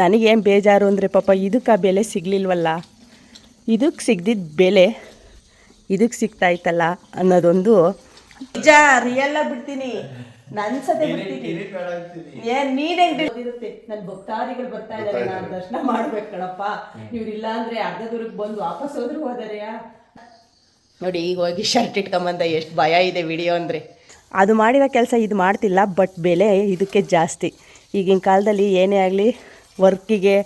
ನನಗೇನು ಬೇಜಾರು ಅಂದರೆ ಪಾಪ ಇದಕ್ಕೆ ಬೆಲೆ ಸಿಗಲಿಲ್ವಲ್ಲ, ಇದಕ್ಕೆ ಸಿಗ್ದಿದ್ದ ಬೆಲೆ ಇದಕ್ಕೆ ಸಿಗ್ತಾಯ್ತಲ್ಲ ಅನ್ನೋದೊಂದು ನಿಜ. ರಿಯಲ್ಲಾಗಿ ಬಿಡ್ತೀನಿ, ನನ್ನ ಸತೆ ಬಿಡ್ತೀನಿ. ಏನು ನೀನೇ ಇರುತ್ತೆ. ನನ್ನ ಭಕ್ತಾದಿಗಳು ಬರ್ತಾ ಇದ್ದಾರೆ, ನಾನು ದರ್ಶನ ಮಾಡ್ಬೇಕು ಕಣಪ್ಪ. ಇವ್ರಿಲ್ಲ ಅಂದರೆ ಅರ್ಧ ದೂರಕ್ಕೆ ಬಂದು ವಾಪಸ್ ಹೋದ್ರು ಹೋದರೆಯಾ. ನೋಡಿ ಈಗ ಹೋಗಿ ಶರ್ಟ್ ಇಟ್ಕೊಂಬಂದ, ಎಷ್ಟು ಭಯ ಇದೆ ವಿಡಿಯೋ ಅಂದರೆ. ಅದು ಮಾಡಿರೋ ಕೆಲಸ ಇದು ಮಾಡ್ತಿಲ್ಲ, ಬಟ್ ಬೆಲೆ ಇದಕ್ಕೆ ಜಾಸ್ತಿ. ಈಗಿನ ಕಾಲದಲ್ಲಿ ಏನೇ ಆಗಲಿ ವರ್ಕಿಗೆ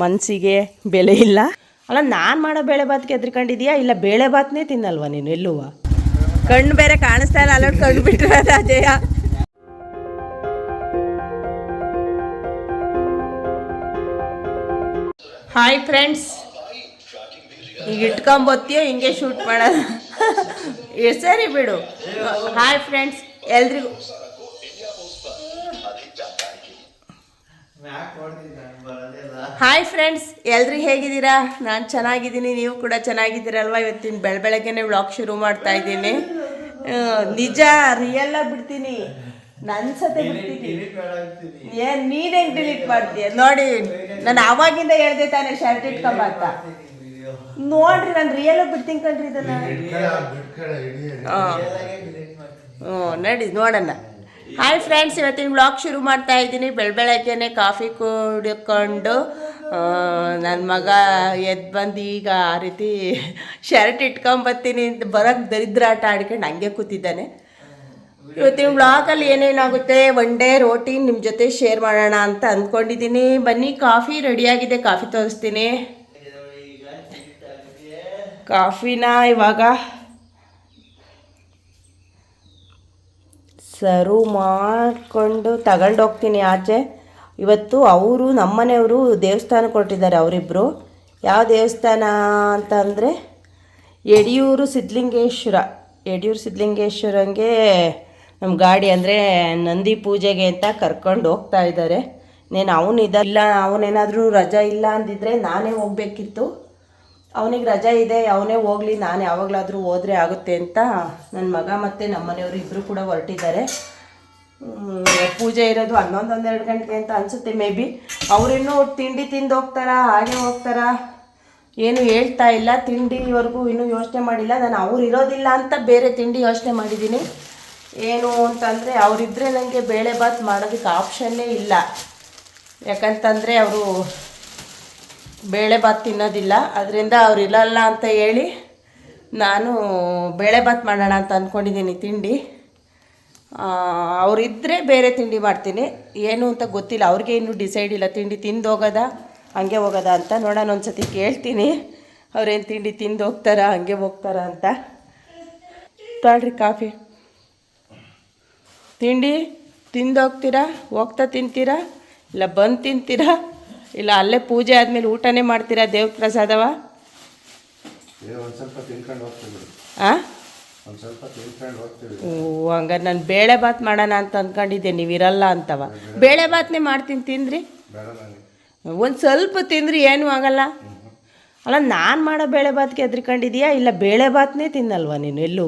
ಮನಸ್ಸಿಗೆ ಬೆಲೆ ಇಲ್ಲ. ಅಲ್ಲ ನಾನು ಮಾಡೋ ಬೇಳೆ ಬಾತ್ಗೆ ಎದ್ರಿಕೊಂಡಿದೀಯಾ, ಇಲ್ಲ ಬೇಳೆ ಬಾತ್ನೇ ತಿನ್ನಲ್ವ ನೀನು ಎಲ್ಲೂ? ಕಣ್ಣು ಬೇರೆ ಕಾಣಿಸ್ತಾ ಇಲ್ಲ, ಅಲ್ಲೋಟ್ ಕಣ್ಣು ಬಿಟ್ಟರೆ ಅಜಯ. ಹಾಯ್ ಫ್ರೆಂಡ್ಸ್, ಈಗ ಇಟ್ಕೊಂಬತ್ತೀಯ ಹಿಂಗೆ ಶೂಟ್ ಮಾಡೋದು ಸರಿ ಬಿಡು. ಹಾಯ್ ಫ್ರೆಂಡ್ಸ್ ಎಲ್ರಿಗೂ. ಹಾಯ್ ಫ್ರೆಂಡ್ಸ್, ಎಲ್ರು ಹೇಗಿದ್ದೀರಾ? ನಾನು ಚೆನ್ನಾಗಿದ್ದೀನಿ, ನೀವು ಕೂಡ ಚೆನ್ನಾಗಿದ್ದೀರಲ್ವ? ಇವತ್ತಿನ ಬೆಳಗ್ಗೆನೆ ವ್ಲಾಗ್ ಶುರು ಮಾಡ್ತಾ ಇದ್ದೀನಿ. ನಿಜ ರಿಯಲ್ಲಾಗಿ ಬಿಡ್ತೀನಿ, ನನ್ನ ಸತೆ ಬಿಡ್ತೀನಿ. ಏನು ನೀನು ಹೆಂಗೆ ಡಿಲೀಟ್ ಮಾಡ್ತೀಯ? ನೋಡಿ ನಾನು ಆವಾಗಿಂದ ಹೇಳ್ದೆ ತಾನೆ ಶರ್ಟ್ ಇಟ್ಕೊಂಬ ಅಂತ. ನೋಡ್ರಿ ನಾನು ರಿಯಲಾಗಿ ಬಿಡ್ತೀನಿ ಕಣ್ರಿ ಇದನ್ನ. ನಡಿ ನೋಡೋಣ. ಹಾಯ್ ಫ್ರೆಂಡ್ಸ್, ಇವತ್ತಿನ ವ್ಲಾಗ್ ಶುರು ಮಾಡ್ತಾ ಇದ್ದೀನಿ. ಬೆಳಗ್ಗೆನೆ ಕಾಫಿ ಕುಡ್ಕೊಂಡು ನನ್ನ ಮಗ ಎದ್ದು ಬಂದು ಈಗ ಆ ರೀತಿ ಶರ್ಟ್ ಇಟ್ಕೊಂಬತ್ತೀನಿ ಅಂತ ಬರೋಕ್ಕೆ ದರಿದ್ರಾಟ ಆಡ್ಕೊಂಡು ಹಂಗೆ ಕೂತಿದ್ದಾನೆ. ಇವತ್ತಿನ ವ್ಲಾಗಲ್ಲಿ ಏನೇನಾಗುತ್ತೆ ಒನ್ ಡೇ ರೋಟೀನ್ ನಿಮ್ಮ ಜೊತೆ ಶೇರ್ ಮಾಡೋಣ ಅಂತ ಅಂದ್ಕೊಂಡಿದ್ದೀನಿ. ಬನ್ನಿ, ಕಾಫಿ ರೆಡಿಯಾಗಿದೆ, ಕಾಫಿ ತೋರಿಸ್ತೀನಿ. ಕಾಫಿನ ಇವಾಗ ಸರ್ವ್ ಮಾಡಿಕೊಂಡು ತಗೊಂಡೋಗ್ತೀನಿ ಆಚೆ. ಇವತ್ತು ಅವರು ನಮ್ಮನೆಯವರು ದೇವಸ್ಥಾನಕ್ಕೆ ಹೊರಟಿದ್ದಾರೆ ಅವರಿಬ್ಬರು. ಯಾವ ದೇವಸ್ಥಾನ ಅಂತಂದರೆ ಯಡಿಯೂರು ಸಿದ್ಧಲಿಂಗೇಶ್ವರಂಗೆ ನಮ್ಮ ಗಾಡಿ ಅಂದರೆ ನಂದಿ ಪೂಜೆಗೆ ಅಂತ ಕರ್ಕೊಂಡು ಹೋಗ್ತಾ ಇದ್ದಾರೆ. ಅವನಿಲ್ಲ, ಅವನೇನಾದರೂ ರಜಾ ಇಲ್ಲ ಅಂದಿದ್ರೆ ನಾನೇ ಹೋಗಬೇಕಿತ್ತು. ಅವನಿಗೆ ರಜಾ ಇದೆ, ಅವನೇ ಹೋಗಲಿ, ನಾನು ಯಾವಾಗಲಾದರೂ ಹೋದರೆ ಆಗುತ್ತೆ ಅಂತ ನನ್ನ ಮಗ ಮತ್ತು ನಮ್ಮ ಮನೆಯವರು ಇಬ್ಬರು ಕೂಡ ಹೊರಟಿದ್ದಾರೆ. ಪೂಜೆ ಇರೋದು 11-12 ಗಂಟೆಗೆ ಅಂತ ಅನಿಸುತ್ತೆ ಮೇ ಬಿ. ಅವರಿನ್ನೂ ತಿಂಡಿ ತಿಂದು ಹೋಗ್ತಾರಾ ಹಾಗೆ ಹೋಗ್ತಾರಾ ಏನು ಹೇಳ್ತಾ ಇಲ್ಲ. ತಿಂಡಿವರೆಗೂ ಇನ್ನೂ ಯೋಚನೆ ಮಾಡಿಲ್ಲ. ನಾನು ಅವ್ರು ಇರೋದಿಲ್ಲ ಅಂತ ಬೇರೆ ತಿಂಡಿ ಯೋಚನೆ ಮಾಡಿದ್ದೀನಿ. ಏನು ಅಂತಂದರೆ ಅವರಿದ್ದರೆ ನನಗೆ ಬೇಳೆ ಬಾತ್ ಮಾಡೋದಕ್ಕೆ ಆಪ್ಷನ್ನೇ ಇಲ್ಲ. ಯಾಕಂತಂದರೆ ಅವರು ಬೇಳೆ ಬಾತ್ ತಿನ್ನೋದಿಲ್ಲ. ಅದರಿಂದ ಅವ್ರು ಇಲ್ಲಲ್ಲ ಅಂತ ಹೇಳಿ ನಾನು ಬೇಳೆ ಬಾತ್ ಮಾಡೋಣ ಅಂತ ಅಂದ್ಕೊಂಡಿದ್ದೀನಿ ತಿಂಡಿ. ಅವರಿದ್ದರೆ ಬೇರೆ ತಿಂಡಿ ಮಾಡ್ತೀನಿ. ಏನು ಅಂತ ಗೊತ್ತಿಲ್ಲ, ಅವ್ರಿಗೆ ಇನ್ನೂ ಡಿಸೈಡ್ ಇಲ್ಲ. ತಿಂಡಿ ತಿಂದು ಹೋಗೋದಾ ಹಂಗೆ ಹೋಗೋದಾ ಅಂತ ನೋಡೋಣ. ಒಂದು ಸತಿ ಕೇಳ್ತೀನಿ ಅವ್ರೇನು ತಿಂಡಿ ತಿಂದು ಹೋಗ್ತಾರಾ ಹಂಗೆ ಹೋಗ್ತಾರಾ ಅಂತ. ತಾಳ್ರಿ ಕಾಫಿ. ತಿಂಡಿ ತಿಂದು ಹೋಗ್ತೀರಾ, ಹೋಗ್ತಾ ತಿಂತೀರಾ, ಇಲ್ಲ ಬಂದು ತಿಂತೀರಾ, ಇಲ್ಲ ಅಲ್ಲೇ ಪೂಜೆ ಆದಮೇಲೆ ಊಟನೇ ಮಾಡ್ತೀರಾ ದೇವ್ರ ಪ್ರಸಾದವ? ಹಂಗಾರೆ ನಾನು ಬೇಳೆ ಬಾತ್ ಮಾಡೋಣ ಅಂತ ಅಂದ್ಕೊಂಡಿದ್ದೆ, ನೀವಿರಲ್ಲ ಅಂತವ. ಬೇಳೆ ಬಾತ್ನೇ ಮಾಡ್ತೀನಿ, ತಿಂದ್ರಿ ಒಂದು ಸ್ವಲ್ಪ ತಿಂದ್ರಿ ಏನೂ ಆಗಲ್ಲ. ಅಲ್ಲ ನಾನು ಮಾಡೋ ಬೇಳೆ ಬಾತ್ಗೆ ಎದ್ರಿಕೊಂಡಿದೀಯಾ, ಇಲ್ಲ ಬೇಳೆ ಬಾತ್ನೇ ತಿನ್ನಲ್ವ ನೀನು ಎಲ್ಲೂ?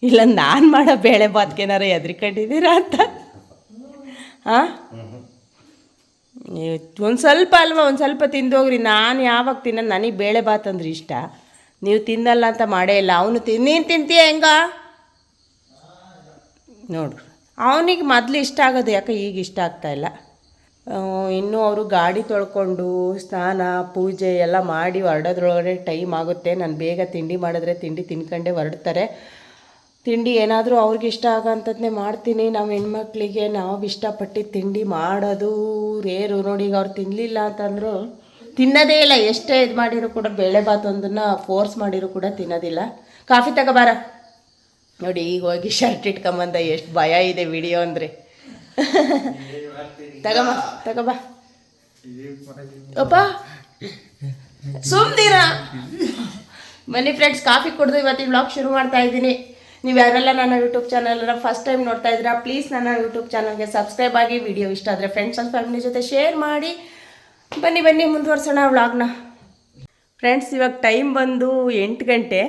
ಇಲ್ಲ ನಾನು ಮಾಡೋ ಬೇಳೆ ಬಾತ್ಗೆನಾರು ಎದ್ರಿಕೊಂಡಿದ್ದೀರಾ ಅಂತ? ಹಾಂ, ಒಂದು ಸ್ವಲ್ಪ ಅಲ್ವಾ, ಒಂದು ಸ್ವಲ್ಪ ತಿಂದೋಗ್ರಿ. ನಾನು ಯಾವಾಗ ತಿನ್ನೋದು? ನನಗೆ ಬೇಳೆ ಬಾತ್ ಅಂದ್ರೆ ಇಷ್ಟ. ನೀವು ತಿನ್ನಲ್ಲ ಅಂತ ಮಾಡೇ ಇಲ್ಲ. ಅವನು ನೀನು ತಿಂತೀಯ ಹೆಂಗ ನೋಡು. ಅವನಿಗೆ ಮೊದಲು ಇಷ್ಟ ಆಗೋದು, ಯಾಕೆ ಈಗ ಇಷ್ಟ ಆಗ್ತಾಯಿಲ್ಲ. ಇನ್ನೂ ಅವರು ಗಾಡಿ ತೊಳ್ಕೊಂಡು ಸ್ನಾನ ಪೂಜೆ ಎಲ್ಲ ಮಾಡಿ ಹೊರಡೋದ್ರೊಳಗಡೆ ಟೈಮ್ ಆಗುತ್ತೆ. ನಾನು ಬೇಗ ತಿಂಡಿ ಮಾಡಿದ್ರೆ ತಿಂಡಿ ತಿನ್ಕೊಂಡೇ ಹೊರಡ್ತಾರೆ. ತಿಂಡಿ ಏನಾದರೂ ಅವ್ರಿಗೆ ಇಷ್ಟ ಆಗೋಂಥದ್ದನ್ನೇ ಮಾಡ್ತೀನಿ. ನಾವು ಹೆಣ್ಮಕ್ಳಿಗೆ ನಾವು ಇಷ್ಟಪಟ್ಟು ತಿಂಡಿ ಮಾಡೋದು ರೇರು. ನೋಡಿ, ಈಗ ಅವ್ರು ತಿನ್ನಲಿಲ್ಲ ಅಂತಂದರು ತಿನ್ನೋದೇ ಇಲ್ಲ. ಎಷ್ಟೇ ಇದು ಮಾಡಿರೋ ಕೂಡ ಬೇಳೆ ಬಾತ್ ಒಂದನ್ನು ಫೋರ್ಸ್ ಮಾಡಿರೋ ಕೂಡ ತಿನ್ನೋದಿಲ್ಲ. ಕಾಫಿ ತಗೋಬಾರ. ನೋಡಿ ಈಗ ಹೋಗಿ ಶರ್ಟ್ ಇಟ್ಕೊಂಬಂದ, ಎಷ್ಟು ಭಯ ಇದೆ ವಿಡಿಯೋ ಅಂದರೆ. ತಗೋಬಾ ಅಪ್ಪ, ಸುಮ್ನಿರ. ಬನ್ನಿ ಫ್ರೆಂಡ್ಸ್, ಕಾಫಿ ಕುಡಿದು ಇವತ್ತಿನ ವ್ಲಾಗ್ ಶುರು ಮಾಡ್ತಾ ಇದ್ದೀನಿ. ನೀವು ಯಾರೆಲ್ಲ ನನ್ನ ಯೂಟ್ಯೂಬ್ ಚಾನಲನ್ನು ಫಸ್ಟ್ ಟೈಮ್ ನೋಡ್ತಾ ಇದ್ದೀರಾ, ಪ್ಲೀಸ್ ನನ್ನ ಯೂಟ್ಯೂಬ್ ಚಾನಲ್ಗೆ ಸಬ್ಸ್ಕ್ರೈಬ್ ಆಗಿ. ವಿಡಿಯೋ ಇಷ್ಟ ಆದರೆ ಫ್ರೆಂಡ್ಸ್ ಆ್ಯಂಡ್ ಫ್ಯಾಮಿಲಿ ಜೊತೆ ಶೇರ್ ಮಾಡಿ. ಬನ್ನಿ ಮುಂದುವರ್ಸೋಣ ವ್ಲಾಗ್ನ. ಫ್ರೆಂಡ್ಸ್, ಇವಾಗ ಟೈಮ್ ಬಂದು 8 ಗಂಟೆ.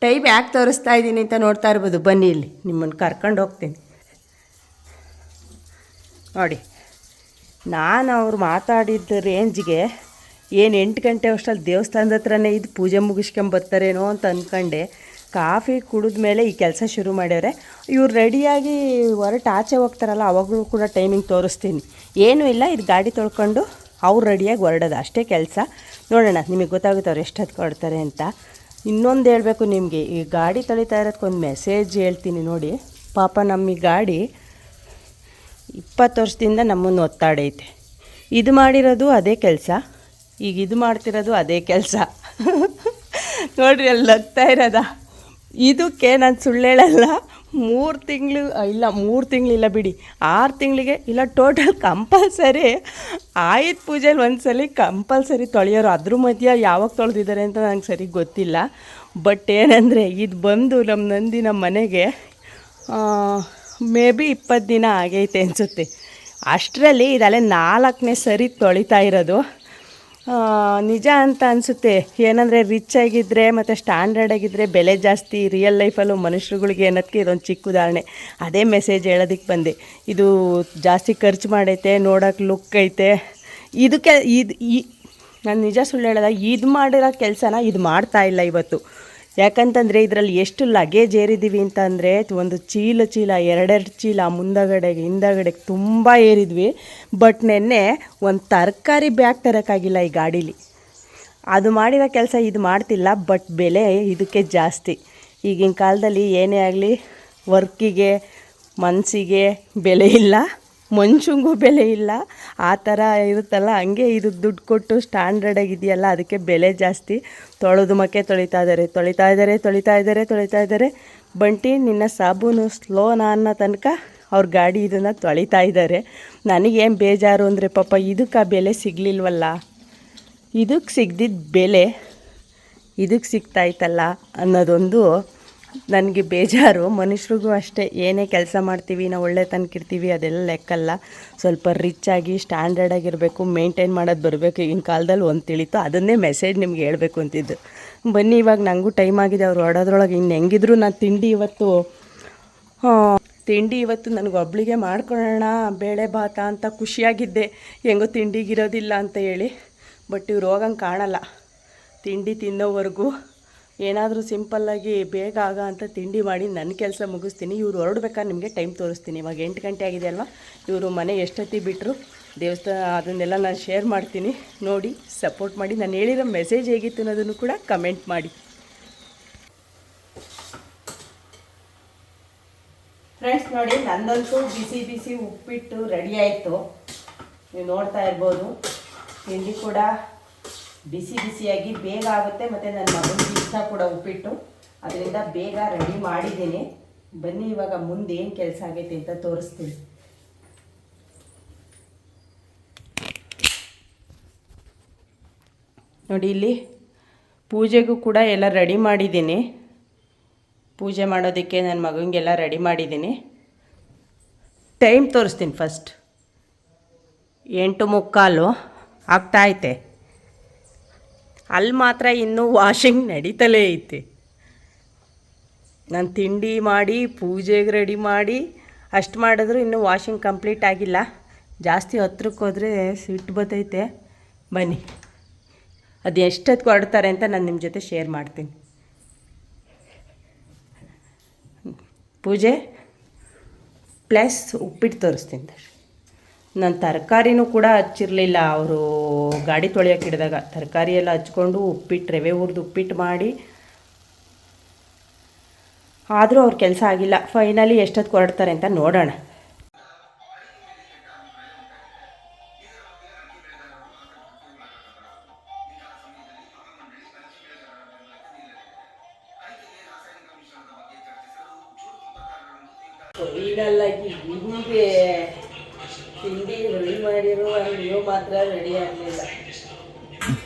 ಟೈಮ್ ಯಾಕೆ ತೋರಿಸ್ತಾ ಇದ್ದೀನಿ ಅಂತ ನೋಡ್ತಾ ಇರ್ಬೋದು. ಬನ್ನಿ, ಇಲ್ಲಿ ನಿಮ್ಮನ್ನು ಕರ್ಕೊಂಡು ಹೋಗ್ತೀನಿ. ನೋಡಿ, ನಾನು ಅವ್ರು ಮಾತಾಡಿದ್ದ ರೇಂಜ್ಗೆ ಏನು 8 ಗಂಟೆ ಅಷ್ಟರಲ್ಲಿ ದೇವಸ್ಥಾನದ ಹತ್ರನೇ ಇದು ಪೂಜೆ ಮುಗಿಸ್ಕೊಂಬರ್ತಾರೇನೋ ಅಂತ ಅಂದ್ಕೊಂಡೆ. ಕಾಫಿ ಕುಡಿದ ಮೇಲೆ ಈ ಕೆಲಸ ಶುರು ಮಾಡ್ಯಾರೆ. ಇವ್ರು ರೆಡಿಯಾಗಿ ಹೊರಟು ಆಚೆ ಹೋಗ್ತಾರಲ್ಲ, ಅವಾಗಲೂ ಕೂಡ ಟೈಮಿಂಗ್ ತೋರಿಸ್ತೀನಿ. ಏನೂ ಇಲ್ಲ, ಇದು ಗಾಡಿ ತೊಳ್ಕೊಂಡು ಅವ್ರು ರೆಡಿಯಾಗಿ ಹೊರಡೋದು ಅಷ್ಟೇ ಕೆಲಸ. ನೋಡೋಣ, ನಿಮಗೆ ಗೊತ್ತಾಗುತ್ತೆ ಅವ್ರು ಎಷ್ಟೊತ್ತು ಕೊಡ್ತಾರೆ ಅಂತ. ಇನ್ನೊಂದು ಹೇಳಬೇಕು ನಿಮಗೆ, ಈ ಗಾಡಿ ತೊಳಿತಾ ಇರೋದಕ್ಕೊಂದು ಮೆಸೇಜ್ ಹೇಳ್ತೀನಿ ನೋಡಿ. ಪಾಪ ನಮ್ಮ ಈ ಗಾಡಿ 20 ವರ್ಷದಿಂದ ನಮ್ಮನ್ನು ಒತ್ತಾಡೈತೆ. ಇದು ಮಾಡಿರೋದು ಅದೇ ಕೆಲಸ, ಈಗ ಇದು ಮಾಡ್ತಿರೋದು ಅದೇ ಕೆಲಸ. ನೋಡ್ರಿ ಅಲ್ಲಿ ನಗ್ತಾ ಇರೋದ. ಇದಕ್ಕೆ ನಾನು ಸುಳ್ಳು ಹೇಳಲ್ಲ, 3 ತಿಂಗಳಿಲ್ಲ ಬಿಡಿ, 6 ತಿಂಗಳಿಗೆ ಇಲ್ಲ ಟೋಟಲ್ ಕಂಪಲ್ಸರಿ ಆಯುಧ ಪೂಜೆಲಿ ಒಂದ್ಸಲಿ ಕಂಪಲ್ಸರಿ ತೊಳೆಯೋರು. ಅದ್ರ ಮಧ್ಯೆ ಯಾವಾಗ ತೊಳೆದಿದ್ದಾರೆ ಅಂತ ನಂಗೆ ಸರಿ ಗೊತ್ತಿಲ್ಲ. ಬಟ್ ಏನಂದರೆ ಇದು ಬಂದು ನಮ್ಮ ನಂದಿ ನಮ್ಮ ಮನೆಗೆ ಮೇ ಬಿ 20 ದಿನ ಆಗೈತೆ ಅನಿಸುತ್ತೆ. ಅಷ್ಟರಲ್ಲಿ ಇದಲ್ಲೇ 4ನೇ ಸರಿ ತೊಳಿತಾ ಇರೋದು. ನಿಜ ಅಂತ ಅನಿಸುತ್ತೆ. ಏನಂದರೆ ರಿಚ್ ಆಗಿದ್ದರೆ ಮತ್ತು ಸ್ಟ್ಯಾಂಡರ್ಡ್ ಆಗಿದ್ದರೆ ಬೆಲೆ ಜಾಸ್ತಿ. ರಿಯಲ್ ಲೈಫಲ್ಲೂ ಮನುಷ್ಯರುಗಳಿಗೆ ಅನ್ನೋದಕ್ಕೆ ಇದೊಂದು ಚಿಕ್ಕ ಉದಾಹರಣೆ. ಅದೇ ಮೆಸೇಜ್ ಹೇಳೋದಕ್ಕೆ ಬಂದೆ. ಇದು ಜಾಸ್ತಿ ಖರ್ಚು ಮಾಡೈತೆ, ನೋಡೋಕೆ ಲುಕ್ ಐತೆ. ಇದಕ್ಕೆ ನಾನು ನಿಜ ಸುಳ್ಳು ಹೇಳೋದ, ಇದು ಮಾಡಿರೋ ಕೆಲಸನ ಇದು ಮಾಡ್ತಾಯಿಲ್ಲ ಇವತ್ತು. ಯಾಕಂತಂದರೆ ಇದರಲ್ಲಿ ಎಷ್ಟು ಲಗೇಜ್ ಏರಿದ್ದೀವಿ ಅಂತ ಅಂದರೆ, ಒಂದು ಚೀಲ 2 ಚೀಲ ಮುಂದಗಡೆಗೆ ಹಿಂದಗಡೆಗೆ ತುಂಬ ಏರಿದ್ವಿ. ಬಟ್ ನೆನ್ನೆ ಒಂದು ತರಕಾರಿ ಬ್ಯಾಗ್ ತರೋಕ್ಕಾಗಿಲ್ಲ ಈ ಗಾಡೀಲಿ. ಅದು ಮಾಡಿರೋ ಕೆಲಸ ಇದು ಮಾಡ್ತಿಲ್ಲ. ಬಟ್ ಬೆಲೆ ಇದಕ್ಕೆ ಜಾಸ್ತಿ. ಈಗಿನ ಕಾಲದಲ್ಲಿ ಏನೇ ಆಗಲಿ ವರ್ಕಿಗೆ ಮನಸ್ಸಿಗೆ ಬೆಲೆ ಇಲ್ಲ, ಮನುಷ್ಯಂಗೂ ಬೆಲೆ ಇಲ್ಲ. ಆ ಥರ ಇರುತ್ತಲ್ಲ, ಹಂಗೆ ಇದು ದುಡ್ಡು ಕೊಟ್ಟು ಸ್ಟ್ಯಾಂಡರ್ಡಾಗಿದೆಯಲ್ಲ, ಅದಕ್ಕೆ ಬೆಲೆ ಜಾಸ್ತಿ. ತೊಳೆದು ಮಕ್ಕೆ ತೊಳಿತಾ ಇದ್ದಾರೆ. ಬಂಟಿ ನಿನ್ನ ಸಾಬೂನು ಸ್ಲೋನಾ ಅನ್ನೋ ತನಕ ಅವ್ರ ಗಾಡಿ ಇದನ್ನು ತೊಳಿತಾ ಇದ್ದಾರೆ. ನನಗೇನು ಬೇಜಾರು ಅಂದರೆ, ಪಾಪ ಇದಕ್ಕೆ ಬೆಲೆ ಸಿಗಲಿಲ್ವಲ್ಲ, ಇದಕ್ಕೆ ಸಿಗ್ದಿದ್ದ ಬೆಲೆ ಇದಕ್ಕೆ ಸಿಗ್ತಾಯ್ತಲ್ಲ ಅನ್ನೋದೊಂದು ನನಗೆ ಬೇಜಾರು. ಮನುಷ್ಯರಿಗೂ ಅಷ್ಟೇ, ಏನೇ ಕೆಲಸ ಮಾಡ್ತೀವಿ ನಾವು ಒಳ್ಳೆ ತನಕಿರ್ತೀವಿ ಅದೆಲ್ಲ ಲೆಕ್ಕಲ್ಲ. ಸ್ವಲ್ಪ ರಿಚ್ಚಾಗಿ ಸ್ಟ್ಯಾಂಡರ್ಡಾಗಿರಬೇಕು, ಮೇಂಟೈನ್ ಮಾಡೋದು ಬರಬೇಕು. ಈಗಿನ ಕಾಲದಲ್ಲಿ ಒಂದು ತಿಳಿತು, ಅದನ್ನೇ ಮೆಸೇಜ್ ನಿಮ್ಗೆ ಹೇಳಬೇಕು ಅಂತಿದ್ದು. ಬನ್ನಿ, ಇವಾಗ ನನಗೂ ಟೈಮ್ ಆಗಿದೆ ಅವ್ರು ಹೊಡೋದ್ರೊಳಗೆ. ಇನ್ನು ಹೆಂಗಿದ್ರು ನಾನು ತಿಂಡಿ ಇವತ್ತು ನನಗೆ ಒಬ್ಳಿಗೆ ಮಾಡ್ಕೊಳ್ಳೋಣ ಬೇಳೆ ಭಾತ ಅಂತ ಖುಷಿಯಾಗಿದ್ದೆ. ಹೆಂಗೋ ತಿಂಡಿಗಿರೋದಿಲ್ಲ ಅಂತ ಹೇಳಿ. ಬಟ್ ಇವ್ರು ಹೋಗಂಗೆ ಕಾಣಲ್ಲ. ತಿಂಡಿ ತಿನ್ನೋವರೆಗೂ ಏನಾದರೂ ಸಿಂಪಲ್ಲಾಗಿ ಬೇಗ ಅಂತ ತಿಂಡಿ ಮಾಡಿ ನನ್ನ ಕೆಲಸ ಮುಗಿಸ್ತೀನಿ. ಇವ್ರು ಹೊರಡ್ಬೇಕಾದ್ರೆ ನಿಮಗೆ ಟೈಮ್ ತೋರಿಸ್ತೀನಿ. ಇವಾಗ 8 ಗಂಟೆ ಆಗಿದೆ ಅಲ್ವಾ. ಇವರು ಮನೆ ಎಷ್ಟೊತ್ತಿಗೆ ಬಿಟ್ಟರು ದೇವಸ್ಥಾನ, ಅದನ್ನೆಲ್ಲ ನಾನು ಶೇರ್ ಮಾಡ್ತೀನಿ. ನೋಡಿ ಸಪೋರ್ಟ್ ಮಾಡಿ. ನಾನು ಹೇಳಿರೋ ಮೆಸೇಜ್ ಹೇಗಿತ್ತು ಅನ್ನೋದನ್ನು ಕೂಡ ಕಮೆಂಟ್ ಮಾಡಿ. ಫ್ರೆಂಡ್ಸ್ ನೋಡಿ, ನಂದಂತೂ ಬಿಸಿ ಉಪ್ಪಿಟ್ಟು ರೆಡಿ ಆಯಿತು. ನೀವು ನೋಡ್ತಾ ಇರ್ಬೋದು. ತಿಂಡಿ ಕೂಡ ಬಿಸಿಯಾಗಿ ಬೇಗ ಆಗುತ್ತೆ. ಮತ್ತು ನನ್ನ ಮಗನಿಗೆ ಇಷ್ಟ ಕೂಡ ಉಪ್ಪಿಟ್ಟು, ಅದರಿಂದ ಬೇಗ ರೆಡಿ ಮಾಡಿದ್ದೀನಿ. ಬನ್ನಿ, ಇವಾಗ ಮುಂದೆ ಏನು ಕೆಲಸ ಆಗೈತೆ ಅಂತ ತೋರಿಸ್ತೀನಿ. ನೋಡಿ, ಇಲ್ಲಿ ಪೂಜೆಗೂ ಕೂಡ ಎಲ್ಲ ರೆಡಿ ಮಾಡಿದ್ದೀನಿ. ಪೂಜೆ ಮಾಡೋದಕ್ಕೆ ನನ್ನ ಮಗನಿಗೆಲ್ಲ ರೆಡಿ ಮಾಡಿದ್ದೀನಿ. ಟೈಮ್ ತೋರಿಸ್ತೀನಿ. ಫಸ್ಟ್ 8:45 ಆಗ್ತಾಯಿತೆ. ಅಲ್ಲಿ ಮಾತ್ರ ಇನ್ನೂ ವಾಷಿಂಗ್ ನಡೀತಲೇ ಐತೆ. ನಾನು ತಿಂಡಿ ಮಾಡಿ ಪೂಜೆಗೆ ರೆಡಿ ಮಾಡಿ ಅಷ್ಟು ಮಾಡಿದ್ರು ಇನ್ನೂ ವಾಷಿಂಗ್ ಕಂಪ್ಲೀಟ್ ಆಗಿಲ್ಲ. ಜಾಸ್ತಿ ಹತ್ರಕ್ಕೆ ಹೋದರೆ ಸಿಟ್ಟು ಬರ್ತೈತೆ. ಬನ್ನಿ, ಅದು ಎಷ್ಟೊತ್ತಿಗೆ ಹೊರಡ್ತಾರೆ ಅಂತ ನಾನು ನಿಮ್ಮ ಜೊತೆ ಶೇರ್ ಮಾಡ್ತೀನಿ. ಪೂಜೆ ಪ್ಲಸ್ ಉಪ್ಪಿಟ್ಟು ತೋರಿಸ್ತೀನಿ. ನಾನು ತರಕಾರಿನೂ ಕೂಡ ಹಚ್ಚಿರಲಿಲ್ಲ. ಅವರು ಗಾಡಿ ತೊಳೆಯೋಕೆ ಹಿಡಿದಾಗ ತರಕಾರಿ ಎಲ್ಲ ಹಚ್ಕೊಂಡು ಉಪ್ಪಿಟ್ಟು ರವೆ ಹುರಿದು ಉಪ್ಪಿಟ್ಟು ಮಾಡಿ, ಆದರೂ ಅವ್ರ ಕೆಲಸ ಆಗಿಲ್ಲ. ಫೈನಲಿ ಎಷ್ಟೊತ್ತು ಹೊರಡ್ತಾರೆ ಅಂತ ನೋಡೋಣ. ಫೈನಲ್ಲಾಗಿ ಹಿಂಗೆ ತಿಂಡಿ ರೆಡಿ ಮಾಡಿರೋ ನೀವು ಮಾತ್ರ ರೆಡಿ ಆಗಲಿಲ್ಲ.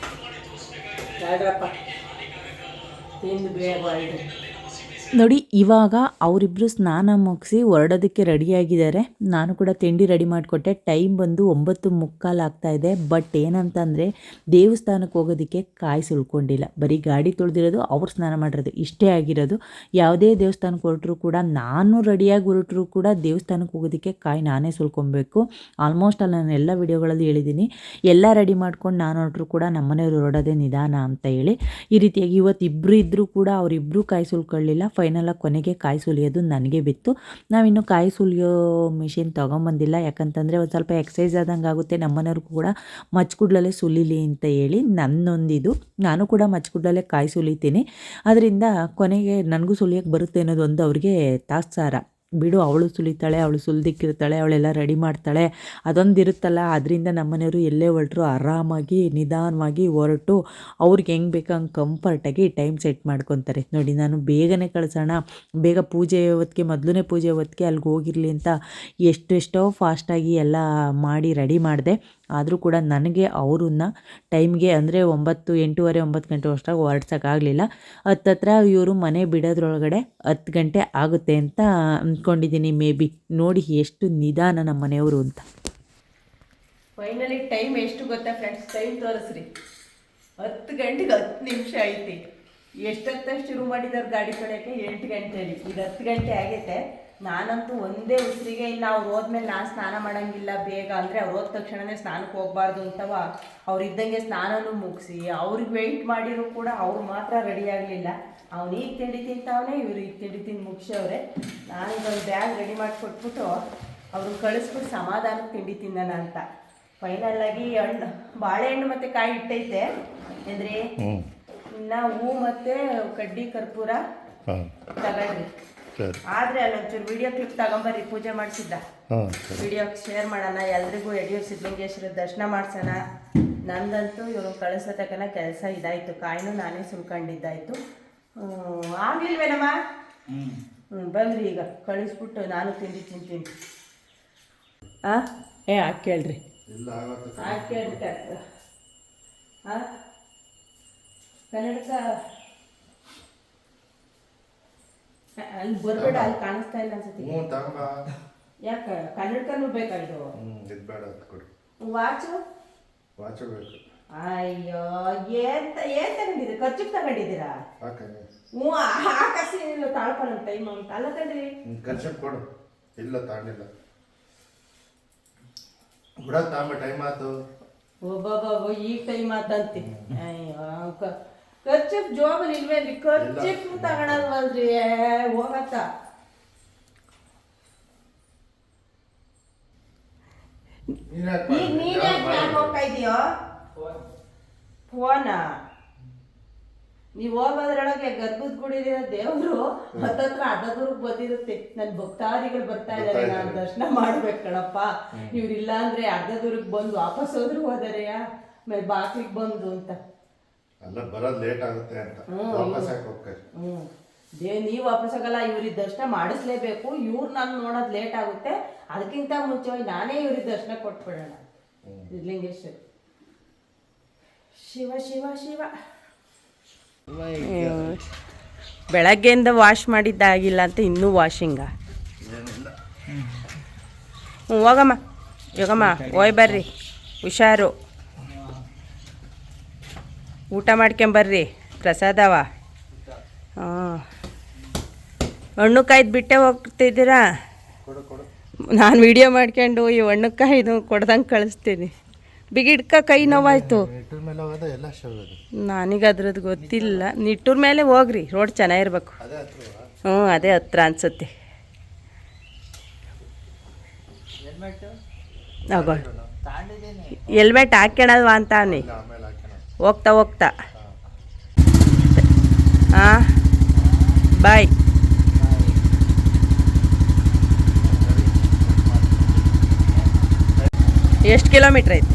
ಯಾರಪ್ಪ ತಿಂದು ಬೇಗ ನೋಡಿ ಇವಾಗ ಅವರಿಬ್ಬರು ಸ್ನಾನ ಮುಗಿಸಿ ಹೊರಡೋದಕ್ಕೆ ರೆಡಿಯಾಗಿದ್ದಾರೆ. ನಾನು ಕೂಡ ತಿಂಡಿ ರೆಡಿ ಮಾಡಿಕೊಟ್ಟೆ. ಟೈಮ್ ಬಂದು 9:45 ಆಗ್ತಾ ಇದೆ. ಬಟ್ ಏನಂತಂದರೆ ದೇವಸ್ಥಾನಕ್ಕೆ ಹೋಗೋದಕ್ಕೆ ಕಾಯಿ ಸುಲ್ಕೊಂಡಿಲ್ಲ, ಬರೀ ಗಾಡಿ ತೊಳೆದಿರೋದು, ಅವ್ರು ಸ್ನಾನ ಮಾಡಿರೋದು ಇಷ್ಟೇ ಆಗಿರೋದು. ಯಾವುದೇ ದೇವಸ್ಥಾನಕ್ಕೆ ಹೊರಟರು ಕೂಡ ನಾನು ರೆಡಿಯಾಗಿ ಹೊರಟರು ಕೂಡ ದೇವಸ್ಥಾನಕ್ಕೆ ಹೋಗೋದಕ್ಕೆ ಕಾಯಿ ನಾನೇ ಸುಲ್ಕೊಬೇಕು. ಆಲ್ಮೋಸ್ಟ್ ಅಲ್ಲಿ ನಾನು ಎಲ್ಲ ವಿಡಿಯೋಗಳಲ್ಲಿ ಹೇಳಿದ್ದೀನಿ, ಎಲ್ಲ ರೆಡಿ ಮಾಡ್ಕೊಂಡು ನಾನು ಹೊರಟರು ಕೂಡ ನಮ್ಮನೆಯವರು ಹೊರಡೋದೇ ನಿಧಾನ ಅಂತ ಹೇಳಿ. ಈ ರೀತಿಯಾಗಿ ಇವತ್ತು ಇಬ್ಬರು ಇದ್ದರೂ ಕೂಡ ಅವರಿಬ್ಬರು ಕಾಯಿ ಸುಲ್ಕೊಳ್ಳಿಲ್ಲ. ಫೈನಲಾಗಿ ಕೊನೆಗೆ ಕಾಯಿ ಸುಲಿಯೋದು ನನಗೆ ಬಿತ್ತು. ನಾವಿನ್ನು ಕಾಯಿ ಸುಲಿಯೋ ಮಿಷಿನ್ ತೊಗೊಂಬಂದಿಲ್ಲ, ಯಾಕಂತಂದರೆ ಒಂದು ಸ್ವಲ್ಪ ಎಕ್ಸಸೈಸ್ ಆದಂಗೆ ಆಗುತ್ತೆ. ನಮ್ಮನೆಯವ್ರಿಗೂ ಕೂಡ ಮಚ್ಚಗುಡ್ಲಲ್ಲೇ ಸುಲಿಲಿ ಅಂತ ಹೇಳಿ ನನ್ನೊಂದಿದು. ನಾನು ಕೂಡ ಮಚ್ಚಗುಡ್ಲಲ್ಲೇ ಕಾಯಿ ಸುಲಿತೀನಿ. ಅದರಿಂದ ಕೊನೆಗೆ ನನಗೂ ಸುಲಿಯೋಕ್ಕೆ ಬರುತ್ತೆ ಅನ್ನೋದೊಂದು ಅವ್ರಿಗೆ ತಾತ್ಸಾರ. ಬಿಡು, ಅವಳು ಸುಲಿತಾಳೆ, ಅವಳು ಸುಲಿದಿಕ್ಕಿರ್ತಾಳೆ, ಅವಳೆಲ್ಲ ರೆಡಿ ಮಾಡ್ತಾಳೆ, ಅದೊಂದು ಇರುತ್ತಲ್ಲ. ಅದರಿಂದ ನಮ್ಮನೆಯವರು ಎಲ್ಲೇ ಹೊರಟರು ಆರಾಮಾಗಿ ನಿಧಾನವಾಗಿ ಹೊರಟು ಅವ್ರಿಗೆ ಹೆಂಗೆ ಬೇಕೋ ಹಂಗೆ ಕಂಫರ್ಟಾಗಿ ಟೈಮ್ ಸೆಟ್ ಮಾಡ್ಕೊತಾರೆ. ನೋಡಿ, ನಾನು ಬೇಗನೆ ಕಳಿಸೋಣ, ಬೇಗ ಪೂಜೆ ಹೊತ್ತಿಗೆ, ಮೊದಲನೇ ಪೂಜೆ ಹೊತ್ತಿಗೆ ಅಲ್ಲಿಗೆ ಹೋಗಿರಲಿ ಅಂತ ಎಷ್ಟೆಷ್ಟೋ ಫಾಸ್ಟಾಗಿ ಎಲ್ಲ ಮಾಡಿ ರೆಡಿ ಮಾಡಿದೆ. ಆದರೂ ಕೂಡ ನನಗೆ ಅವ್ರನ್ನ ಟೈಮ್ಗೆ ಅಂದರೆ 9, 8:30, 9 ಗಂಟೆ ಅಷ್ಟಾಗಿ ಹೊರಡ್ಸೋಕ್ಕಾಗಲಿಲ್ಲ. ಹತ್ತತ್ರ ಇವರು ಮನೆ ಬಿಡೋದ್ರೊಳಗಡೆ 10 ಗಂಟೆ ಆಗುತ್ತೆ ಅಂತ ಅಂದ್ಕೊಂಡಿದ್ದೀನಿ. ಮೇ ಬಿ ನೋಡಿ ಎಷ್ಟು ನಿಧಾನ ನಮ್ಮ ಮನೆಯವರು ಅಂತ. ಫೈನಲಿ ಟೈಮ್ ಎಷ್ಟು ಗೊತ್ತಾ ಫ್ರೆಂಡ್ಸ್? ಟೈಮ್ ತೋರಿಸ್ರಿ, 10 ಗಂಟೆಗೆ 10 ನಿಮಿಷ ಐತಿ. ಎಷ್ಟೊತ್ತ ಶುರು ಮಾಡಿದವ್ರು ಗಾಡಿ ಕಡೆಗೆ 8 ಗಂಟೆಯಲ್ಲಿ, ಈಗ 10 ಗಂಟೆ ಆಗೈತೆ. ನಾನಂತೂ ಒಂದೇ ಉಸಿರಿಗೆ ಇನ್ನು ಅವ್ರು ಹೋದ್ಮೇಲೆ ನಾನು ಸ್ನಾನ ಮಾಡೋಂಗಿಲ್ಲ ಬೇಗ, ಅಂದರೆ ಅವ್ರು ಹೋದ ತಕ್ಷಣವೇ ಸ್ನಾನಕ್ಕೆ ಹೋಗಬಾರ್ದು ಅಂತವ. ಅವ್ರು ಇದ್ದಂಗೆ ಸ್ನಾನನೂ ಮುಗಿಸಿ ಅವ್ರಿಗೆ ವೆಯ್ಟ್ ಮಾಡಿದ್ರು ಕೂಡ ಅವ್ರು ಮಾತ್ರ ರೆಡಿ ಆಗಲಿಲ್ಲ. ಅವ್ನು ಈಗ ತಿಂಡಿ ತಿಂತಾವನೆ, ಇವರು ಈಗ ತಿಂಡಿ ತಿಂದು ಮುಗಿಸವ್ರೆ. ನಾನೀಗ ಒಂದು ಬ್ಯಾಗ್ ರೆಡಿ ಮಾಡಿಕೊಟ್ಬಿಟ್ಟು ಅವ್ರನ್ನ ಕಳಿಸ್ಬಿಟ್ಟು ಸಮಾಧಾನಕ್ಕೆ ತಿಂಡಿ ತಿನ್ನೋಣ ಅಂತ. ಫೈನಲ್ಲಾಗಿ ಬಾಳೆಹಣ್ಣು ಮತ್ತು ಕಾಯಿ ಇಟ್ಟೈತೆ ಅಂದರೆ ಇನ್ನು ಹೂ ಮತ್ತು ಕಡ್ಡಿ ಕರ್ಪೂರ ತಗೊಳ್ರಿ. ಆದರೆ ಅಲ್ಲೊಂಚೂರು ವಿಡಿಯೋ ಕ್ಲಿಪ್ ತಗೊಂಬರ್ರಿ, ಪೂಜೆ ಮಾಡಿಸಿದ್ದ ವಿಡಿಯೋಕ್ಕೆ ಶೇರ್ ಮಾಡೋಣ, ಎಲ್ರಿಗೂ ಯಡಿಯೂರು ಸಿದ್ಧಲಿಂಗೇಶ್ವರ ದರ್ಶನ ಮಾಡಿಸೋಣ. ನಂದಂತೂ ಇವರು ಕಳಿಸೋ ತಕ್ಕನ ಕೆಲಸ ಇದಾಯಿತು, ಕಾಯಿನೂ ನಾನೇ ಸುಲ್ಕೊಂಡಿದ್ದಾಯಿತು. ಆಗ್ಲಿಲ್ವೇನಮ್ಮ? ಬಂದ್ರಿ, ಈಗ ಕಳಿಸ್ಬಿಟ್ಟು ನಾನು ತಿಂಡಿ ತಿಂತೀನಿ. ಹಾಕಿ ಕೇಳ್ರಿ, ಹಾಕಿ ಕೇಳ್ರಿ. ಕನ್ನಡಕ ಅಲ್ಲಿ ಬರ್ಬೇಡ, ಅಲ್ಲಿ ಕಾಣಿಸ್ತಾ ಇಲ್ಲ ಅನ್ಸತಿ. ಯಾಕೆ ಕನ್ನಡಕನೂ ಬೇಕಾಯ್ತು? ವಾಚು ಬೇಕು. ಅಯ್ಯೋ, ಏನ್ ತಗೊಂಡಿದ್ದೀರಾ? ಖರ್ಚಿಗೆ ತಗೊಂಡಿದ್ದೀರಾ? ಹ್ಞೂ, ಆಕಾಶಿ ತಾಳ್ಕೊಳ್ಳೋ ಟೈಮ್ ಅಂತ ಅಲ್ಲ ತಡ್ರಿ. ಖರ್ಚು ಕೊಡು. ಇಲ್ಲ ತಗೊಂಡಿಲ್ಲ, ಟೈಮ್ ಆಯ್ತು. ಒಬ್ಬೊಬ್ಬ ಈಗ ಟೈಮ್ ಆತಂತಿ. ಅಯ್ಯೋ, ಖರ್ಚಿಪ್ ಜೋಬಲ್ಲಿ ಇಲ್ವೇನ್ರಿ? ಖರ್ಚಿಪ್ ತಗೊಳಲ್ವಲ್ರಿ, ಹೋಗತ್ತ. ಈಗ ನೀನ್ ಯಾಕೆ ಹೋಗ್ತಾ ಇದೀಯೋ? ಫೋನಾ? ನೀವು ಹೋಗೋದ್ರೊಳಗೆ ಗರ್ಭದ ಗುಡಿಲಿರೋ ದೇವರು ಹತ್ತತ್ರ ಅರ್ಧದೂರಕ್ಕೆ ಬಂದಿರುತ್ತೆ. ನನ್ನ ಭಕ್ತಾದಿಗಳು ಬರ್ತಾ ಇದಾರೆ, ನಾನು ದರ್ಶನ ಮಾಡ್ಬೇಕು ಕಣಪ್ಪ, ಇವ್ರಿಲ್ಲ ಅಂದ್ರೆ ಅರ್ಧದೂರಕ್ಕೆ ಬಂದು ವಾಪಸ್ ಹೋದ್ರು ಹೋದರೆಯ ಮೇಲೆ ಬಾಕ್ಲಿಗೆ ಬಂದು ಅಂತ ಅಲ್ಲ, ಬರೋದು ಲೇಟ್ ಆಗುತ್ತೆ ಅಂತ ವಾಪಸ್ ಯಾಕೆ ಹೋಗ್ತಾರೆ? ನೀವು ವಾಪಸ್ ಆಗಲ್ಲ, ಇವ್ರಿಗೆ ದರ್ಶನ ಮಾಡಿಸ್ಲೇಬೇಕು. ಇವ್ರು ನಾನು ನೋಡೋದು ಲೇಟ್ ಆಗುತ್ತೆ, ಅದಕ್ಕಿಂತ ಮುಂಚೆ ನಾನೇ ಇವ್ರಿಗೆ ದರ್ಶನ ಕೊಟ್ಬಿಡೋಣ. ಸಿದ್ಧಲಿಂಗೇಶ್ವರ ಶಿವ ಶಿವ ಶಿವ. ಬೆಳಗ್ಗೆಯಿಂದ ವಾಶ್ ಮಾಡಿದ್ದಾಗಿಲ್ಲ ಅಂತ ಇನ್ನೂ ವಾಷಿಂಗ. ಹೋಗಮ್ಮ, ಯೋಗಮ್ಮ, ಹೋಯ್ ಬರ್ರಿ, ಹುಷಾರು, ಊಟ ಮಾಡ್ಕೊಂಬರ್ರಿ, ಪ್ರಸಾದವ. ಹಣ್ಣು ಕಾಯ್ದು ಬಿಟ್ಟೆ ಹೋಗ್ತಿದ್ದೀರಾ? ನಾನು ವಿಡಿಯೋ ಮಾಡ್ಕೊಂಡು ಈ ಹಣ್ಣು ಕಾಯ್ದು ಕೊಡ್ದಂಗೆ ಕಳಿಸ್ತೀನಿ. ಬಿಗಿಡ್ಕ ಕೈ ನೋವಾಯ್ತು. ನನಗೆ ಅದ್ರದ್ದು ಗೊತ್ತಿಲ್ಲ. ನಿಟ್ಟೂರ್ ಮೇಲೆ ಹೋಗ್ರಿ, ರೋಡ್ ಚೆನ್ನಾಗಿರ್ಬೇಕು. ಹ್ಞೂ, ಅದೇ ಹತ್ರ ಅನ್ಸುತ್ತೆ. ಹೆಲ್ಮೆಟ್ ಹಾಕ್ಯಣಲ್ವಾ ಅಂತ ಅವನಿ ಹೋಗ್ತಾ ಹೋಗ್ತಾ. ಹಾಂ, ಬಾಯ್. ಎಷ್ಟು ಕಿಲೋಮೀಟ್ರ್ ಐತಿ?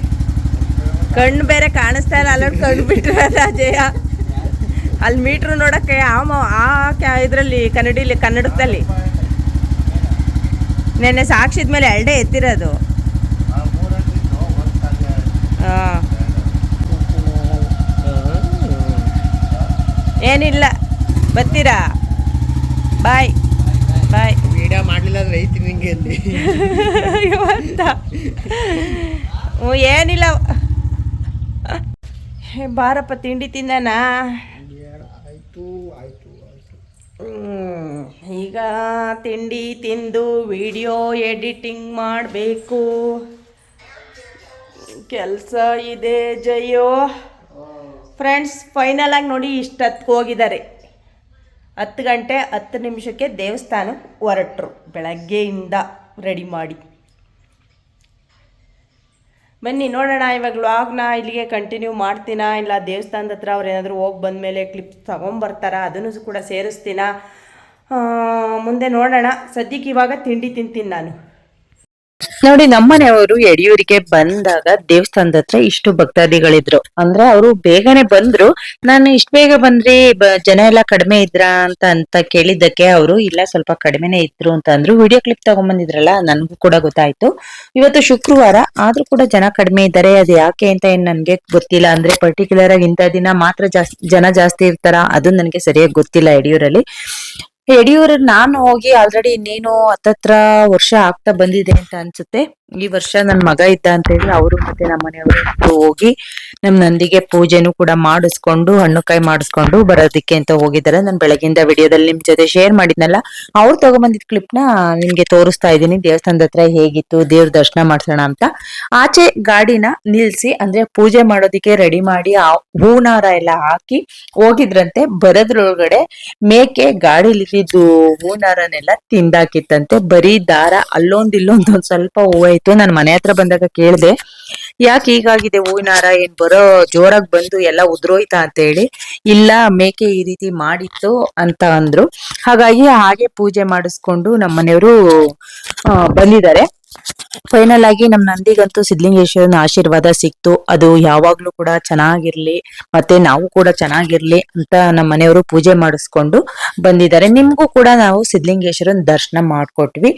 ಕಣ್ಣು ಬೇರೆ ಕಾಣಿಸ್ತಾ ಇಲ್ಲ, ಅಲ್ಲೊಂದು ಕಣ್ಣು ಬಿಟ್ಟರೆ ಅಜಯ. ಅಲ್ಲಿ ಮೀಟ್ರು ನೋಡೋಕ್ಕೆ ಇದರಲ್ಲಿ ಕನ್ನಡದಲ್ಲಿ ನೆನ್ನೆ ಸಾಕ್ಷಿದ ಮೇಲೆ 2 ಎತ್ತಿರೋದು. ಹಾಂ, ಏನಿಲ್ಲ, ಬರ್ತೀರಾ? ಬಾಯ್ ಬಾಯ್. ವಿಡಿಯೋ ಮಾಡಲಿಲ್ಲ ಅಂದ್ರೆ ಐತಿ ನಿಂಗೆ ಅಲ್ಲಿ ಇವತ್ತ ಏನಿಲ್ಲ. ಬಾರಪ್ಪ ತಿಂಡಿ ತಿಂದಾನಾ? ಆಯ್ತು ಆಯ್ತು ಆಯ್ತು. ಈಗ ತಿಂಡಿ ತಿಂದು ವಿಡಿಯೋ ಎಡಿಟಿಂಗ್ ಮಾಡಬೇಕು. ಕೆಲಸ ಇದೆ ಜಯೋ. ಫ್ರೆಂಡ್ಸ್ ಫೈನಲ್ ಆಗಿ ನೋಡಿ ಇಷ್ಟೊತ್ತಿಗೆ ಹೋಗಿದ್ದಾರೆ. 10 ಗಂಟೆ 10 ನಿಮಿಷಕ್ಕೆ ದೇವಸ್ಥಾನಕ್ಕೆ ಹೊರಟರು, ಬೆಳಗ್ಗೆಯಿಂದ ರೆಡಿ ಮಾಡಿ. ಬನ್ನಿ ನೋಡೋಣ ಇವಾಗ ವ್ಲಾಗ್ನ ಇಲ್ಲಿಗೆ ಕಂಟಿನ್ಯೂ ಮಾಡ್ತೀನಾ, ಇಲ್ಲ ದೇವಸ್ಥಾನದ ಹತ್ರ ಅವ್ರು ಏನಾದರೂ ಹೋಗಿ ಬಂದಮೇಲೆ ಕ್ಲಿಪ್ಸ್ ತೊಗೊಂಬರ್ತಾರ, ಅದನ್ನು ಕೂಡ ಸೇರಿಸ್ತೀನ ಮುಂದೆ ನೋಡೋಣ. ಸದ್ಯಕ್ಕೆ ಇವಾಗ ತಿಂಡಿ ತಿಂತೀನಿ ನಾನು. ನೋಡಿ, ನಮ್ಮನೆಯವರು ಯಡಿಯೂರಿಗೆ ಬಂದಾಗ ದೇವಸ್ಥಾನದ ಹತ್ರ ಇಷ್ಟು ಭಕ್ತಾದಿಗಳಿದ್ರು. ಅಂದ್ರೆ ಅವರು ಬೇಗನೆ ಬಂದ್ರು. ನಾನು ಇಷ್ಟ ಬೇಗ ಬಂದ್ರಿ, ಜನ ಎಲ್ಲ ಕಡಿಮೆ ಇದ್ರ ಅಂತ ಕೇಳಿದ್ದಕ್ಕೆ ಅವರು ಇಲ್ಲ ಸ್ವಲ್ಪ ಕಡಿಮೆನೆ ಇದ್ರು ಅಂತ ಅಂದ್ರು. ವಿಡಿಯೋ ಕ್ಲಿಪ್ ತಗೊಂಡ್ಬಂದಿದ್ರಲ್ಲ, ನನ್ಗೂ ಕೂಡ ಗೊತ್ತಾಯ್ತು. ಇವತ್ತು ಶುಕ್ರವಾರ ಆದ್ರೂ ಕೂಡ ಜನ ಕಡಿಮೆ ಇದ್ದಾರೆ. ಅದು ಯಾಕೆ ಅಂತ ಏನ್ ನನ್ಗೆ ಗೊತ್ತಿಲ್ಲ. ಅಂದ್ರೆ ಪರ್ಟಿಕ್ಯುಲರ್ ಆಗಿ ಇಂಥ ದಿನ ಮಾತ್ರ ಜನ ಜಾಸ್ತಿ ಇರ್ತಾರ, ಅದು ನನಗೆ ಸರಿಯಾಗಿ ಗೊತ್ತಿಲ್ಲ. ಯಡಿಯೂರು ನಾನು ಹೋಗಿ ಆಲ್ರೆಡಿ ಇನ್ನೇನು 10 ವರ್ಷ ಆಗ್ತಾ ಬಂದಿದೆ ಅಂತ ಅನ್ಸುತ್ತೆ. ಈ ವರ್ಷ ನನ್ ಮಗ ಇದ್ದ ಅಂತ ಹೇಳಿ ಅವರು ಮತ್ತೆ ನಮ್ಮನೆಯವರು ಹೋಗಿ ನಮ್ ನಂದಿಗೆ ಪೂಜೆನೂ ಕೂಡ ಮಾಡಿಸ್ಕೊಂಡು ಹಣ್ಣು ಕಾಯಿ ಮಾಡಿಸ್ಕೊಂಡು ಬರೋದಿಕ್ಕೆ ಅಂತ ಹೋಗಿದ್ದಾರೆ. ನಾನು ಬೆಳಗಿಂದ ವಿಡಿಯೋದಲ್ಲಿ ನಿಮ್ ಜೊತೆ ಶೇರ್ ಮಾಡಿದ್ನಲ್ಲ, ಅವ್ರು ತಗೊಂಬಂದಿದ್ ಕ್ಲಿಪ್ ನ ನಿಮ್ಗೆ ತೋರಿಸ್ತಾ ಇದ್ದೀನಿ. ದೇವಸ್ಥಾನದ ಹತ್ರ ಹೇಗಿತ್ತು, ದೇವ್ರ ದರ್ಶನ ಮಾಡ್ಸೋಣ ಅಂತ ಆಚೆ ಗಾಡಿನ ನಿಲ್ಸಿ, ಅಂದ್ರೆ ಪೂಜೆ ಮಾಡೋದಿಕ್ಕೆ ರೆಡಿ ಮಾಡಿ ಹೂನಾರ ಎಲ್ಲ ಹಾಕಿ ಹೋಗಿದ್ರಂತೆ. ಬರೋದ್ರೊಳಗಡೆ ಮೇಕೆ ಗಾಡಿಲಿದ್ದು ಹೂನಾರನೆಲ್ಲ ತಿಂದಾಕಿತ್ತಂತೆ. ಬರೀ ದಾರ ಅಲ್ಲೊಂದ್ ಇಲ್ಲೊಂದ್ ಸ್ವಲ್ಪ ಹೂವಾಯ್ತು. ನಾನು ಮನೆ ಹತ್ರ ಬಂದಾಗ ಕೇಳ್ದೆ, ಯಾಕೆ ಹೀಗಾಗಿದೆ ಹೂವಿನಾರ, ಏನ್ ಬರೋ ಜೋರಾಗಿ ಬಂದು ಎಲ್ಲ ಉದ್ರೋಯ್ತಾ ಅಂತ ಹೇಳಿ. ಇಲ್ಲ, ಮೇಕೆ ಈ ರೀತಿ ಮಾಡಿತ್ತು ಅಂತ ಅಂದ್ರು. ಹಾಗೆ ಪೂಜೆ ಮಾಡಿಸ್ಕೊಂಡು ನಮ್ಮನೆಯವರು ಬಂದಿದ್ದಾರೆ. ಫೈನಲ್ ಆಗಿ ನಮ್ ನಂದಿಗಂತೂ ಸಿದ್ಲಿಂಗೇಶ್ವರನ ಆಶೀರ್ವಾದ ಸಿಕ್ತು. ಅದು ಯಾವಾಗ್ಲೂ ಕೂಡ ಚೆನ್ನಾಗಿರ್ಲಿ, ಮತ್ತೆ ನಾವು ಕೂಡ ಚೆನ್ನಾಗಿರ್ಲಿ ಅಂತ ನಮ್ಮ ಮನೆಯವರು ಪೂಜೆ ಮಾಡಿಸ್ಕೊಂಡು ಬಂದಿದ್ದಾರೆ. ನಿಮ್ಗೂ ಕೂಡ ನಾವು ಸಿದ್ಲಿಂಗೇಶ್ವರನ್ ದರ್ಶನ ಮಾಡ್ಕೊಟ್ವಿ.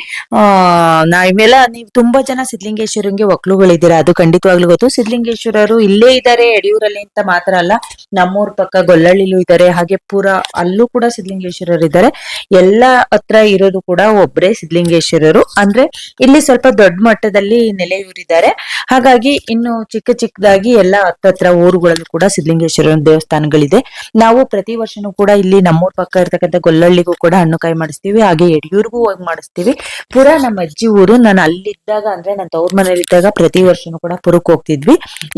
ನಾವೆಲ್ಲ ನೀವು ತುಂಬಾ ಜನ ಸಿದ್ಲಿಂಗೇಶ್ವರಂಗೆ ಒಕ್ಲುಗಳಿದ್ದೀರಾ, ಅದು ಖಂಡಿತವಾಗ್ಲೂ ಗೊತ್ತು. ಸಿದ್ಲಿಂಗೇಶ್ವರರು ಇಲ್ಲೇ ಇದ್ದಾರೆ ಯಡಿಯೂರಲ್ಲಿ ಅಂತ ಮಾತ್ರ ಅಲ್ಲ, ನಮ್ಮೂರ್ ಪಕ್ಕ ಗೊಲ್ಲಳ್ಳಿಲೂ ಇದ್ದಾರೆ, ಹಾಗೆ ಪೂರ ಅಲ್ಲೂ ಕೂಡ ಸಿದ್ಲಿಂಗೇಶ್ವರರು ಇದ್ದಾರೆ. ಎಲ್ಲ ಹತ್ರ ಇರೋದು ಕೂಡ ಒಬ್ರೇ ಸಿದ್ಲಿಂಗೇಶ್ವರರು. ಅಂದ್ರೆ ಇಲ್ಲಿ ಸ್ವಲ್ಪ ದೊಡ್ಡ ಮಟ್ಟದಲ್ಲಿ ನೆಲೆಯೂರಿದ್ದಾರೆ. ಹಾಗಾಗಿ ಇನ್ನು ಚಿಕ್ಕದಾಗಿ ಎಲ್ಲ ಹತ್ತತ್ರ ಊರುಗಳಲ್ಲೂ ಕೂಡ ಸಿದ್ಲಿಂಗೇಶ್ವರನ ದೇವಸ್ಥಾನಗಳಿದೆ. ನಾವು ಪ್ರತಿ ವರ್ಷನೂ ಕೂಡ ಇಲ್ಲಿ ನಮ್ಮೂರ್ ಪಕ್ಕ ಇರ್ತಕ್ಕಂಥ ಗೊಲ್ಲಳ್ಳಿಗೂ ಕೂಡ ಹಣ್ಣು ಕಾಯಿ ಮಾಡಿಸ್ತೀವಿ, ಹಾಗೆ ಯಡಿಯೂರ್ಗೂ ಹೋಗಿ ಮಾಡಿಸ್ತೀವಿ. ಪುರ ನಮ್ಮ ಅಜ್ಜಿ ಊರು. ನಾನು ಅಲ್ಲಿದ್ದಾಗ, ಅಂದ್ರೆ ನನ್ನ ತವ್ರ ಮನೇಲಿದ್ದಾಗ ಪ್ರತಿ ವರ್ಷನೂ ಕೂಡ ಪುರಕ್ಕೆ ಹೋಗ್ತಿದ್ವಿ.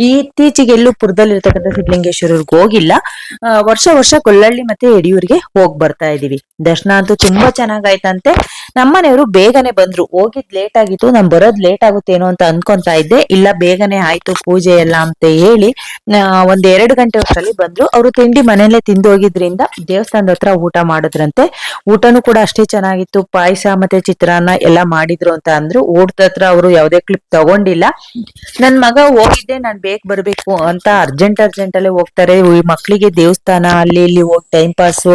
ಇತ್ತೀಚೆಗೆ ಎಲ್ಲೂ ಪುರದಲ್ಲಿ ಇರ್ತಕ್ಕಂಥ ಸಿದ್ಲಿಂಗೇಶ್ವರರ್ಗೆ ಹೋಗಿಲ್ಲ. ವರ್ಷ ಗೊಲ್ಲಳ್ಳಿ ಮತ್ತೆ ಯಡಿಯೂರಿಗೆ ಹೋಗ್ ಬರ್ತಾ ಇದೀವಿ. ದರ್ಶನ ಅಂತೂ ತುಂಬಾ ಚೆನ್ನಾಗಾಯ್ತಂತೆ. ನಮ್ಮನೆಯವರು ಬೇಗನೆ ಬಂದ್ರು. ಹೋಗಿದ್ ಲೇಟ್ ಆಗಿತ್ತು, ನಾನ್ ಬರೋದ್ ಲೇಟ್ ಆಗುತ್ತೇನೋ ಅಂತ ಅನ್ಕೊಂತಾ ಇದ್ದೆ. ಇಲ್ಲ, ಬೇಗನೆ ಆಯ್ತು ಪೂಜೆ ಎಲ್ಲ ಅಂತ ಹೇಳಿ 1-2 ಗಂಟೆ ಹೊತ್ತಲ್ಲಿ ಬಂದ್ರು. ಅವರು ತಿಂಡಿ ಮನೇಲೆ ತಿಂದು ಹೋಗಿದ್ರಿಂದ ದೇವಸ್ಥಾನದ ಹತ್ರ ಊಟ ಮಾಡಿದ್ರಂತೆ. ಊಟನೂ ಕೂಡ ಅಷ್ಟೇ ಚೆನ್ನಾಗಿತ್ತು. ಪಾಯಸ ಮತ್ತೆ ಚಿತ್ರಾನ್ನ ಎಲ್ಲ ಮಾಡಿದ್ರು ಅಂತ ಅಂದ್ರು. ಊಟದ ಹತ್ರ ಅವರು ಯಾವ್ದೇ ಕ್ಲಿಪ್ ತಗೊಂಡಿಲ್ಲ. ನನ್ ಮಗ ಹೋಗಿದ್ದೆ, ನಾನ್ ಬೇಗ ಬರ್ಬೇಕು ಅಂತ ಅರ್ಜೆಂಟ್ ಅಲ್ಲೇ ಹೋಗ್ತಾರೆ. ಮಕ್ಳಿಗೆ ದೇವಸ್ಥಾನ ಅಲ್ಲಿ ಇಲ್ಲಿ ಹೋಗಿ ಟೈಮ್ ಪಾಸ್,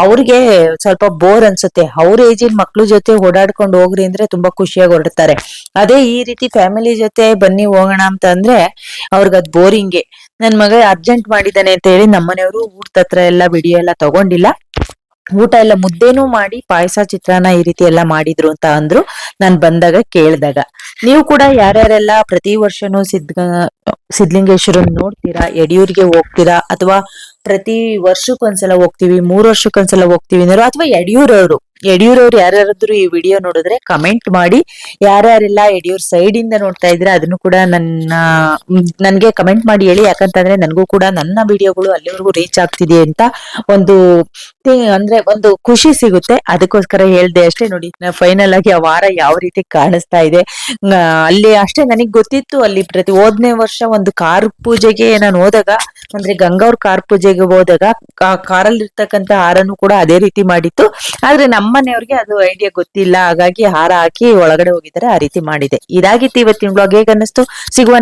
ಅವ್ರಿಗೆ ಸ್ವಲ್ಪ ಬೋರ್ ಅನ್ಸುತ್ತೆ. ಅವ್ರ ಏಜಿನ ಮಕ್ಳು ಜೊತೆ ಓಡಾಡ್ಕೊಂಡು ಹೋಗ್ರಿ ಅಂದ್ರೆ ತುಂಬಾ ಖುಷಿಯಾಗಿ ಹೊರಡ್ತಾರೆ. ಅದೇ ಈ ರೀತಿ ಫ್ಯಾಮಿಲಿ ಜೊತೆ ಬನ್ನಿ ಹೋಗೋಣ ಅಂತ ಅಂದ್ರೆ ಅವ್ರಿಗದ್ ಬೋರಿಂಗೆ. ನನ್ ಮಗ ಅರ್ಜೆಂಟ್ ಮಾಡಿದ್ದಾನೆ ಅಂತ ಹೇಳಿ ನಮ್ಮನೆಯವರು ಊಟದ ಹತ್ರ ಎಲ್ಲ ವಿಡಿಯೋ ಎಲ್ಲ ತಗೊಂಡಿಲ್ಲ. ಊಟ ಎಲ್ಲ ಮುದ್ದೇನೂ ಮಾಡಿ ಪಾಯಸ ಚಿತ್ರಾನ್ನ ಈ ರೀತಿ ಎಲ್ಲ ಮಾಡಿದ್ರು ಅಂತ ಅಂದ್ರು. ನಾನ್ ಬಂದಾಗ ಕೇಳಿದಾಗ, ನೀವು ಕೂಡ ಯಾರ್ಯಾರೆಲ್ಲ ಪ್ರತಿ ವರ್ಷನೂ ಸಿದ್ಲಿಂಗೇಶ್ವರನ್ ನೋಡ್ತೀರಾ, ಯಡಿಯೂರಿಗೆ ಹೋಗ್ತೀರಾ, ಅಥವಾ ಪ್ರತಿ ವರ್ಷಕ್ಕೊಂದ್ಸಲ ಹೋಗ್ತೀವಿ, 3 ವರ್ಷಕ್ಕೊಂದ್ಸಲ ಹೋಗ್ತೀವಿ ಅನ್ನೋರು, ಅಥವಾ ಯಡಿಯೂರವ್ರು ಯಾರ್ಯಾರಾದ್ರೂ ಈ ವಿಡಿಯೋ ನೋಡಿದ್ರೆ ಕಮೆಂಟ್ ಮಾಡಿ. ಯಾರ್ಯಾರೆಲ್ಲ ಯಡಿಯೂರ್ ಸೈಡ್ ಇಂದ ನೋಡ್ತಾ ಇದ್ರೆ ಅದನ್ನು ಕೂಡ ನನ್ಗೆ ಕಮೆಂಟ್ ಮಾಡಿ ಹೇಳಿ. ಯಾಕಂತಂದ್ರೆ ನನ್ಗೂ ಕೂಡ ನನ್ನ ವಿಡಿಯೋಗಳು ಅಲ್ಲಿವರೆಗೂ ರೀಚ್ ಆಗ್ತಿದೆ ಅಂತ ಅಂದ್ರೆ ಒಂದು ಖುಷಿ ಸಿಗುತ್ತೆ. ಅದಕ್ಕೋಸ್ಕರ ಹೇಳ್ದೆ ಅಷ್ಟೇ. ನೋಡಿ, ಫೈನಲ್ ಆಗಿ ಆ ವಾರ ಯಾವ ರೀತಿ ಕಾಣಿಸ್ತಾ ಇದೆ ಅಲ್ಲಿ ಅಷ್ಟೇ. ನನಗ್ ಗೊತ್ತಿತ್ತು ಅಲ್ಲಿ ಹೋದ್ನೇ ವರ್ಷ ಒಂದು ಕಾರ್ ಪೂಜೆಗೆ ನಾನು ಹೋದಾಗ, ಅಂದ್ರೆ ಗಂಗವ್ರ ಕಾರ್ ಪೂಜೆಗೆ ಹೋದಾಗ ಕಾರಲ್ಲಿ ಇರ್ತಕ್ಕಂಥ ಹಾರನು ಕೂಡ ಅದೇ ರೀತಿ ಮಾಡಿತ್ತು. ಆದ್ರೆ ನಮ್ಮನೆಯವ್ರಿಗೆ ಅದು ಐಡಿಯಾ ಗೊತ್ತಿಲ್ಲ. ಹಾಗಾಗಿ ಹಾರ ಹಾಕಿ ಒಳಗಡೆ ಹೋಗಿದ್ದಾರೆ, ಆ ರೀತಿ ಮಾಡಿದೆ. ಇದಾಗಿತ್ತು ಇವತ್ತಿನ ಬ್ಲಾಗ್. ಹೇಗೆ ಅನ್ನಿಸ್ತು? ಸಿಗುವ